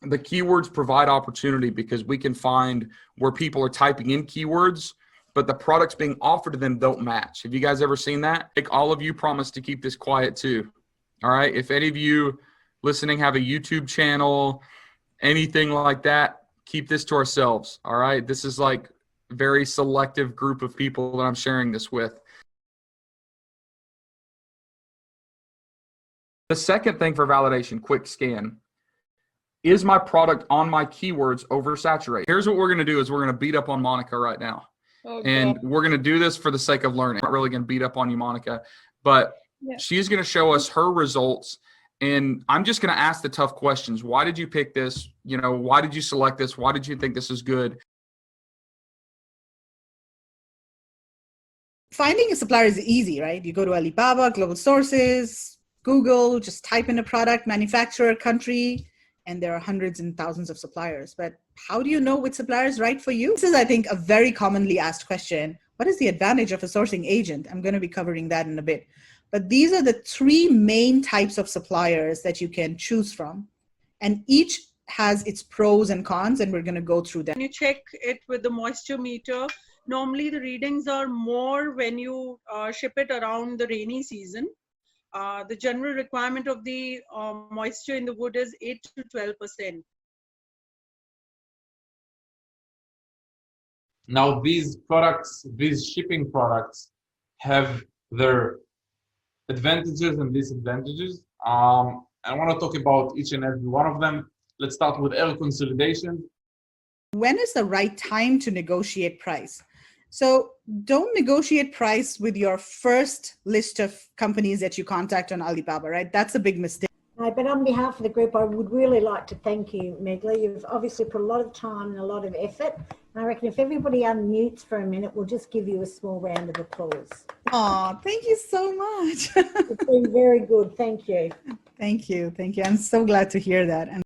the keywords provide opportunity because we can find where people are typing in keywords, but the products being offered to them don't match. Have you guys ever seen that? Like, all of you promise to keep this quiet too. All right. If any of you listening have a YouTube channel, anything like that, keep this to ourselves. All right. This is like a very selective group of people that I'm sharing this with. The second thing for validation, quick scan. Is my product on my keywords oversaturated? Here's what we're going to do is we're going to beat up on Monica right now. And we're going to do this for the sake of learning. I'm not really going to beat up on you, Monica, but she's going to show us her results. And I'm just going to ask the tough questions. Why did you pick this? You know, why did you select this? Why did you think this is good? Finding a supplier is easy, right? You go to Alibaba, Global Sources, Google, just type in a product, manufacturer, country, and there are hundreds and thousands of suppliers. But how do you know which supplier is right for you? This is, I think, a very commonly asked question. What is the advantage of a sourcing agent? I'm going to be covering that in a bit. But these are the three main types of suppliers that you can choose from. And each has its pros and cons, and we're going to go through that. When you check it with the moisture meter, normally the readings are more when you ship it around the rainy season. The general requirement of the moisture in the wood is 8 to 12%. Now, these products, these shipping products, have their advantages and disadvantages. I want to talk about each and every one of them. Let's start with air consolidation. When is the right time to negotiate price? So don't negotiate price with your first list of companies that you contact on Alibaba, right? That's a big mistake. But on behalf of the group, I would really like to thank you, Megla. You've obviously put a lot of time and a lot of effort. And I reckon if everybody unmutes for a minute, we'll just give you a small round of applause. Oh, thank you so much. It's been very good. Thank you. Thank you. Thank you. I'm so glad to hear that. And